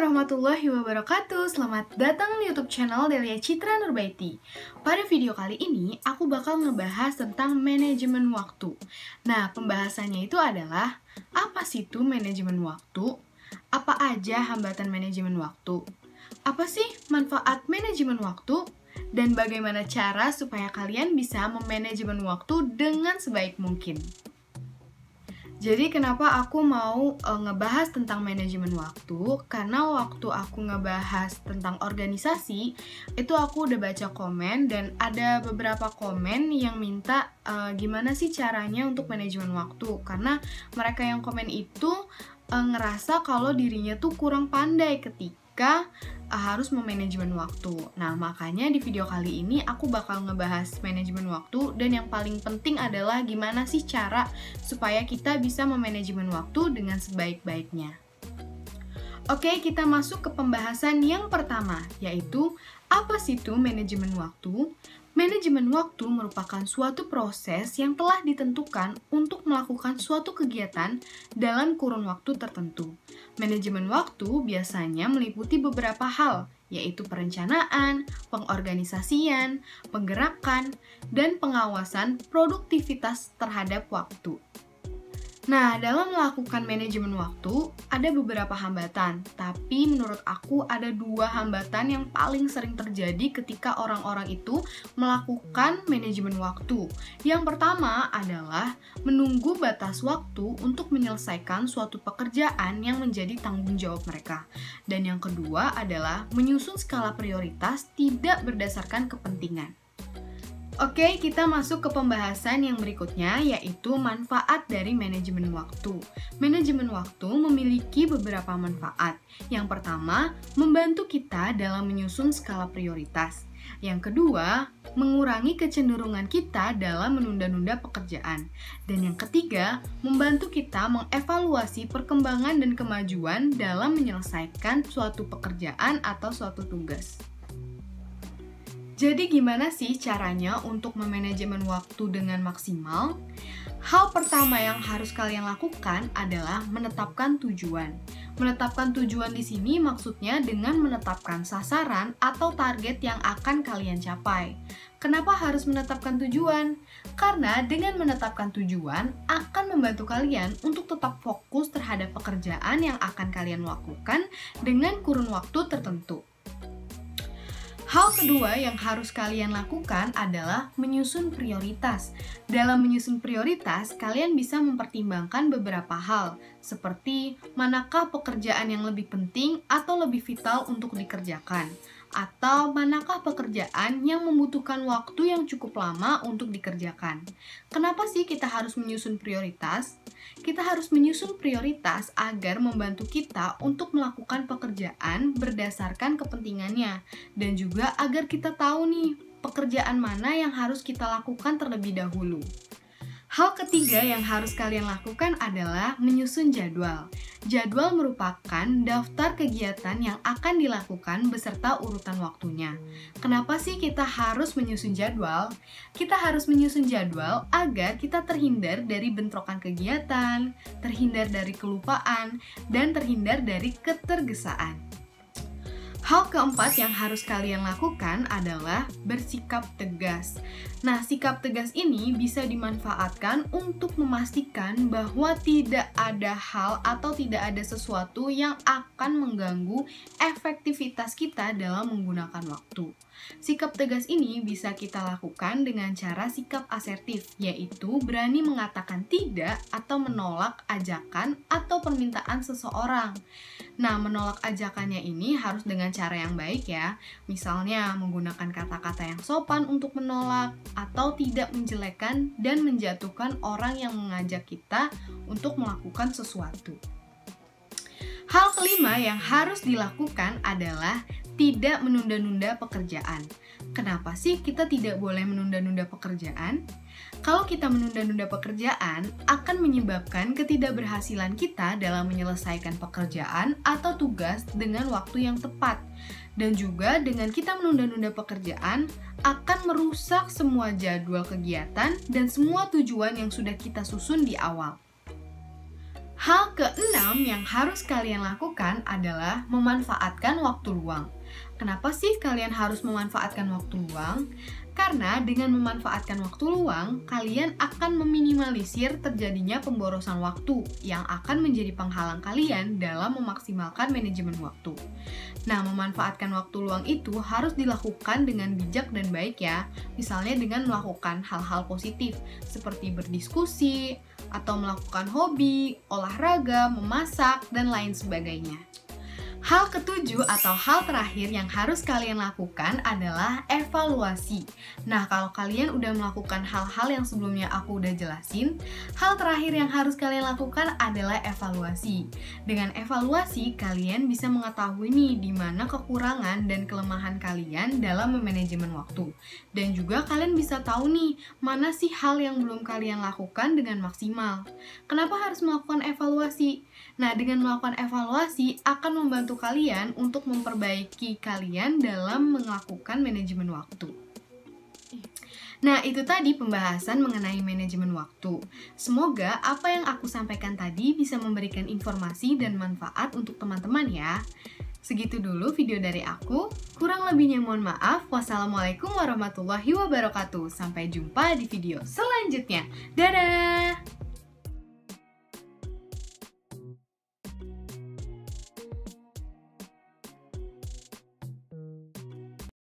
warahmatullahi wabarakatuh. Selamat datang di YouTube channel Delia Citra Nurbaiti. Pada video kali ini, aku bakal ngebahas tentang manajemen waktu. Nah, pembahasannya itu adalah apa sih itu manajemen waktu? Apa aja hambatan manajemen waktu? Apa sih manfaat manajemen waktu? Dan bagaimana cara supaya kalian bisa memanajemen waktu dengan sebaik mungkin? Jadi kenapa aku mau ngebahas tentang manajemen waktu? Karena waktu aku ngebahas tentang organisasi, itu aku udah baca komen dan ada beberapa komen yang minta gimana sih caranya untuk manajemen waktu. Karena mereka yang komen itu ngerasa kalau dirinya tuh kurang pandai ketika harus memanajemen waktu. Nah, makanya di video kali ini aku bakal ngebahas manajemen waktu dan yang paling penting adalah gimana sih cara supaya kita bisa memanajemen waktu dengan sebaik-baiknya. Oke, kita masuk ke pembahasan yang pertama, yaitu apa sih itu manajemen waktu? Manajemen waktu merupakan suatu proses yang telah ditentukan untuk melakukan suatu kegiatan dalam kurun waktu tertentu. Manajemen waktu biasanya meliputi beberapa hal, yaitu perencanaan, pengorganisasian, penggerakan, dan pengawasan produktivitas terhadap waktu. Nah, dalam melakukan manajemen waktu, ada beberapa hambatan, tapi menurut aku ada dua hambatan yang paling sering terjadi ketika orang-orang itu melakukan manajemen waktu. Yang pertama adalah menunggu batas waktu untuk menyelesaikan suatu pekerjaan yang menjadi tanggung jawab mereka. Dan yang kedua adalah menyusun skala prioritas tidak berdasarkan kepentingan. Oke, kita masuk ke pembahasan yang berikutnya, yaitu manfaat dari manajemen waktu. Manajemen waktu memiliki beberapa manfaat. Yang pertama, membantu kita dalam menyusun skala prioritas. Yang kedua, mengurangi kecenderungan kita dalam menunda-nunda pekerjaan. Dan yang ketiga, membantu kita mengevaluasi perkembangan dan kemajuan dalam menyelesaikan suatu pekerjaan atau suatu tugas. Jadi gimana sih caranya untuk memanajemen waktu dengan maksimal? Hal pertama yang harus kalian lakukan adalah menetapkan tujuan. Menetapkan tujuan di sini maksudnya dengan menetapkan sasaran atau target yang akan kalian capai. Kenapa harus menetapkan tujuan? Karena dengan menetapkan tujuan akan membantu kalian untuk tetap fokus terhadap pekerjaan yang akan kalian lakukan dengan kurun waktu tertentu. Hal kedua yang harus kalian lakukan adalah menyusun prioritas. Dalam menyusun prioritas, kalian bisa mempertimbangkan beberapa hal, seperti manakah pekerjaan yang lebih penting atau lebih vital untuk dikerjakan, atau manakah pekerjaan yang membutuhkan waktu yang cukup lama untuk dikerjakan. Kenapa sih kita harus menyusun prioritas? Kita harus menyusun prioritas agar membantu kita untuk melakukan pekerjaan berdasarkan kepentingannya, dan juga agar kita tahu nih pekerjaan mana yang harus kita lakukan terlebih dahulu. Hal ketiga yang harus kalian lakukan adalah menyusun jadwal. Jadwal merupakan daftar kegiatan yang akan dilakukan beserta urutan waktunya. Kenapa sih kita harus menyusun jadwal? Kita harus menyusun jadwal agar kita terhindar dari bentrokan kegiatan, terhindar dari kelupaan, dan terhindar dari ketergesaan. Hal keempat yang harus kalian lakukan adalah bersikap tegas. Nah, sikap tegas ini bisa dimanfaatkan untuk memastikan bahwa tidak ada hal atau tidak ada sesuatu yang akan mengganggu efektivitas kita dalam menggunakan waktu. Sikap tegas ini bisa kita lakukan dengan cara sikap asertif, yaitu berani mengatakan tidak atau menolak ajakan atau permintaan seseorang. Nah, menolak ajakannya ini harus dengan cara yang baik ya. Misalnya, menggunakan kata-kata yang sopan untuk menolak, atau tidak menjelekkan dan menjatuhkan orang yang mengajak kita untuk melakukan sesuatu. Hal kelima yang harus dilakukan adalah tidak menunda-nunda pekerjaan. Kenapa sih kita tidak boleh menunda-nunda pekerjaan? Kalau kita menunda-nunda pekerjaan, akan menyebabkan ketidakberhasilan kita dalam menyelesaikan pekerjaan atau tugas dengan waktu yang tepat. Dan juga dengan kita menunda-nunda pekerjaan, akan merusak semua jadwal kegiatan dan semua tujuan yang sudah kita susun di awal. Hal keenam yang harus kalian lakukan adalah memanfaatkan waktu luang. Kenapa sih kalian harus memanfaatkan waktu luang? Karena dengan memanfaatkan waktu luang, kalian akan meminimalisir terjadinya pemborosan waktu yang akan menjadi penghalang kalian dalam memaksimalkan manajemen waktu. Nah, memanfaatkan waktu luang itu harus dilakukan dengan bijak dan baik ya. Misalnya dengan melakukan hal-hal positif seperti berdiskusi, atau melakukan hobi, olahraga, memasak, dan lain sebagainya. Hal ketujuh atau hal terakhir yang harus kalian lakukan adalah evaluasi. Nah, kalau kalian udah melakukan hal-hal yang sebelumnya aku udah jelasin, hal terakhir yang harus kalian lakukan adalah evaluasi. Dengan evaluasi, kalian bisa mengetahui nih di mana kekurangan dan kelemahan kalian dalam memanajemen waktu. Dan juga kalian bisa tahu nih, mana sih hal yang belum kalian lakukan dengan maksimal. Kenapa harus melakukan evaluasi? Nah, dengan melakukan evaluasi akan membantu kalian untuk memperbaiki kalian dalam melakukan manajemen waktu. Nah, itu tadi pembahasan mengenai manajemen waktu. Semoga apa yang aku sampaikan tadi bisa memberikan informasi dan manfaat untuk teman-teman ya. Segitu dulu video dari aku. Kurang lebihnya mohon maaf. Wassalamualaikum warahmatullahi wabarakatuh. Sampai jumpa di video selanjutnya. Dadah!